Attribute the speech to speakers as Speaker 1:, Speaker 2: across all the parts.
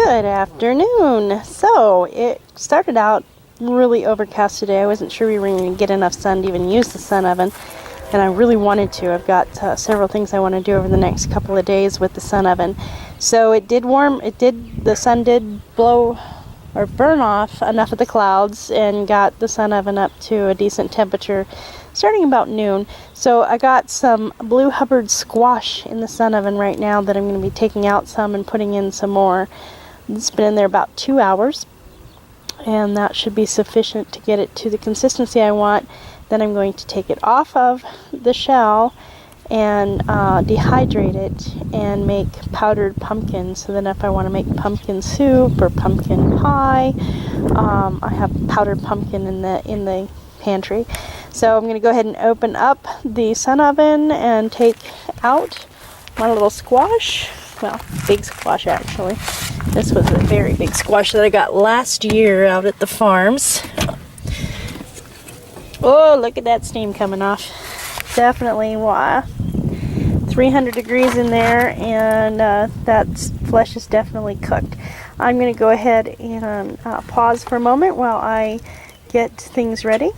Speaker 1: Good afternoon. So it started out really overcast today. I wasn't sure we were going to get enough sun to even use the sun oven, and I really wanted to. I've got several things I want to do over the next couple of days with the sun oven. So it did warm. The sun did blow or burn off enough of the clouds and got the sun oven up to a decent temperature starting about noon. So I got some Blue Hubbard squash in the sun oven right now that I'm going to be taking out some and putting in some more. It's been in there about 2 hours, and that should be sufficient to get it to the consistency I want. Then I'm going to take it off of the shell and dehydrate it and make powdered pumpkin, so then if I want to make pumpkin soup or pumpkin pie, I have powdered pumpkin in the pantry. So I'm going to go ahead and open up the sun oven and take out my little squash. Well, big squash actually. This was a very big squash that I got last year out at the farms. Oh, look at that steam coming off. Definitely 300 degrees in there, and that flesh is definitely cooked. I'm going to go ahead and pause for a moment while I get things ready.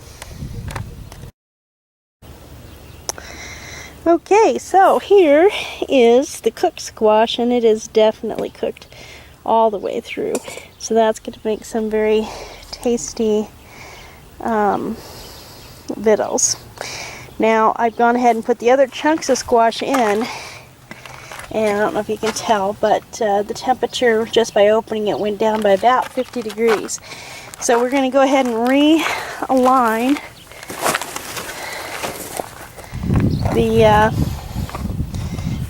Speaker 1: Okay, so here is the cooked squash, and it is definitely cooked all the way through. So that's going to make some very tasty victuals. Now I've gone ahead and put the other chunks of squash in, and I don't know if you can tell, but the temperature just by opening it went down by about 50 degrees. So we're going to go ahead and realign the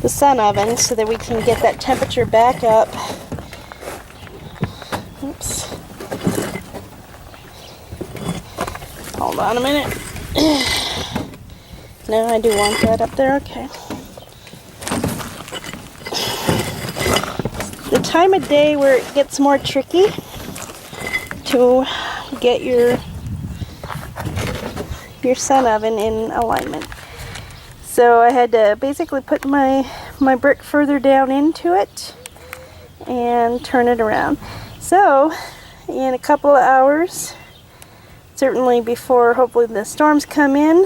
Speaker 1: sun oven so that we can get that temperature back up. Oops. Hold on a minute. No, I do want that up there. Okay. The time of day where it gets more tricky to get your sun oven in alignment. So I had to basically put my brick further down into it and turn it around. So in a couple of hours, certainly before hopefully the storms come in,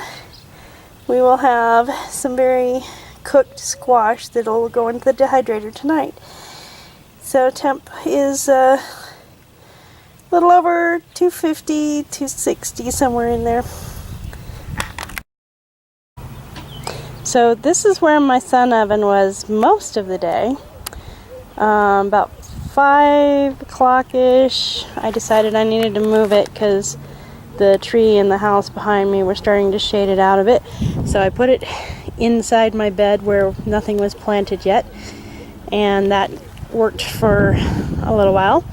Speaker 1: we will have some very cooked squash that'll go into the dehydrator tonight. So temp is a little over 250, 260, somewhere in there. So this is where my sun oven was most of the day. About 5 o'clock-ish, I decided I needed to move it because the tree in the house behind me were starting to shade it out of it. So I put it inside my bed where nothing was planted yet, and that worked for a little while.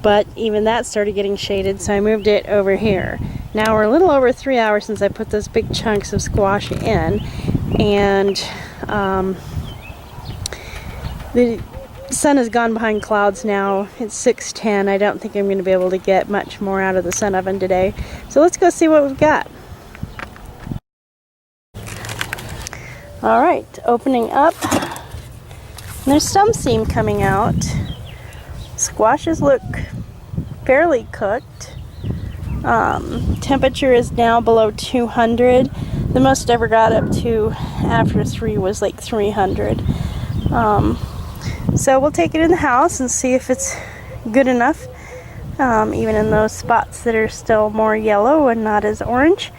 Speaker 1: But even that started getting shaded, so I moved it over here. Now we're a little over 3 hours since I put those big chunks of squash in, and the sun has gone behind clouds now. It's 6:10. I don't think I'm going to be able to get much more out of the sun oven today. So let's go see what we've got. Alright, opening up. There's some steam coming out. Squashes look fairly cooked. Temperature is now below 200. The most I ever got up to after 3 was like 300. So we'll take it in the house and see if it's good enough, even in those spots that are still more yellow and not as orange,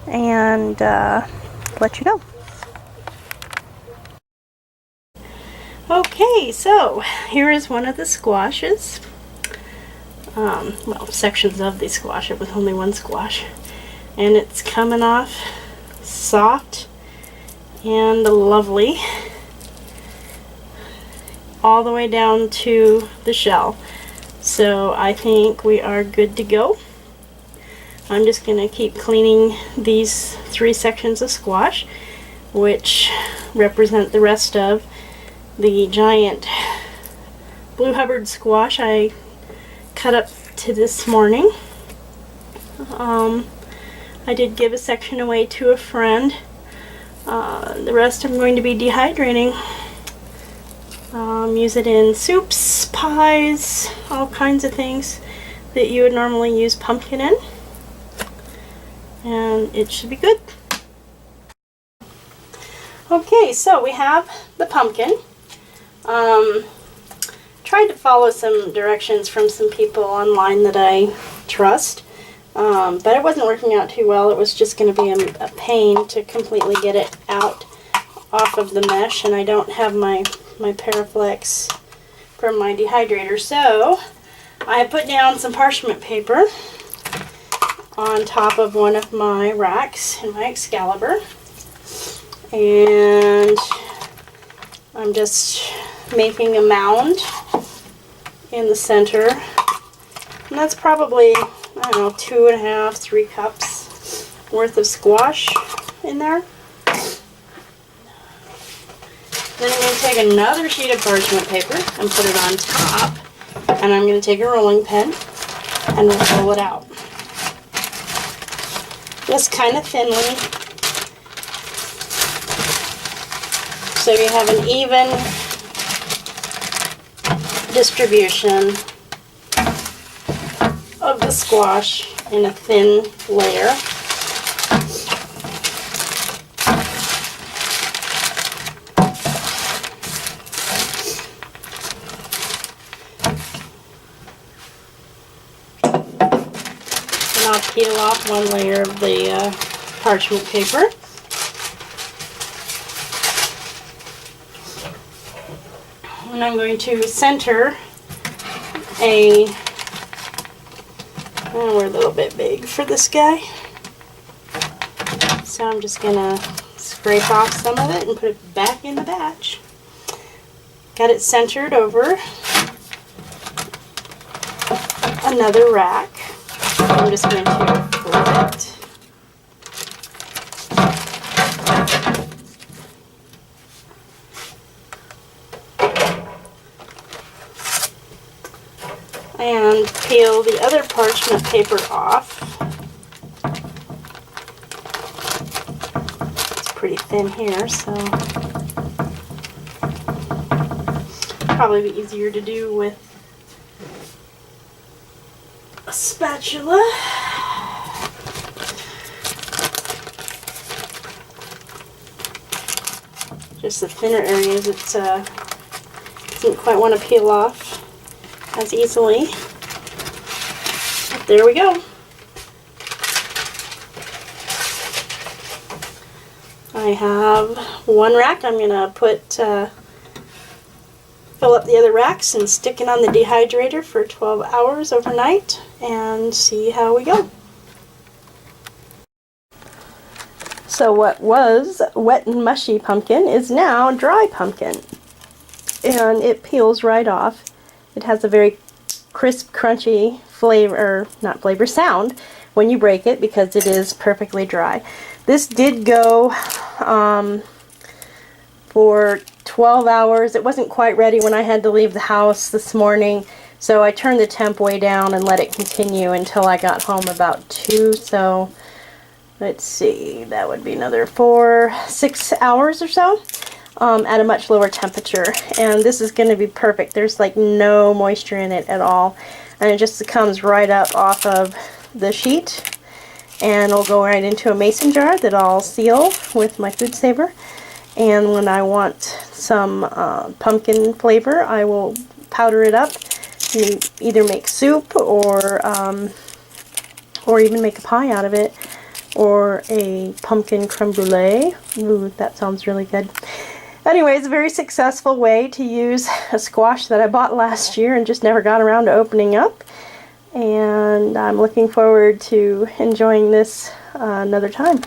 Speaker 1: and let you know. Okay, so here is one of the squashes. Well, sections of the squash. It was only one squash, and it's coming off soft and lovely all the way down to the shell. So I think we are good to go. I'm just going to keep cleaning these 3 sections of squash, which represent the rest of the giant Blue Hubbard squash I cut up to this morning. I did give a section away to a friend. The rest I'm going to be dehydrating. Use it in soups, pies, all kinds of things that you would normally use pumpkin in. And it should be good. Okay, so we have the pumpkin. Tried to follow some directions from some people online that I trust, but it wasn't working out too well. It was just going to be a pain to completely get it out off of the mesh, and I don't have my Paraflex from my dehydrator. So I put down some parchment paper on top of one of my racks in my Excalibur, and I'm just making a mound in the center, and that's probably, I don't know, 2.5, 3 cups worth of squash in there. Then I'm going to take another sheet of parchment paper and put it on top, and I'm going to take a rolling pin and roll it out. Just kind of thinly, so you have an even distribution of the squash in a thin layer. And I'll peel off one layer of the parchment paper. And I'm going to center we're a little bit big for this guy, so I'm just going to scrape off some of it and put it back in the batch. Got it centered over another rack. I'm just going to flip it. And peel the other parchment paper off. It's pretty thin here, so probably be easier to do with a spatula. Just the thinner areas it doesn't quite want to peel off as easily. But there we go. I have one rack. I'm going to fill up the other racks and stick it on the dehydrator for 12 hours overnight and see how we go. So what was wet and mushy pumpkin is now dry pumpkin, and it peels right off. It has a very crisp, crunchy flavor, not flavor, sound when you break it because it is perfectly dry. This did go for 12 hours. It wasn't quite ready when I had to leave the house this morning, so I turned the temp way down and let it continue until I got home about 2. So let's see, that would be another 6 hours or so. At a much lower temperature, and this is going to be perfect. There's like no moisture in it at all, and it just comes right up off of the sheet, and it'll go right into a mason jar that I'll seal with my food saver. And when I want some pumpkin flavor, I will powder it up and either make soup or even make a pie out of it, or a pumpkin creme brulee. Ooh, that sounds really good. Anyways, a very successful way to use a squash that I bought last year and just never got around to opening up. And I'm looking forward to enjoying this another time.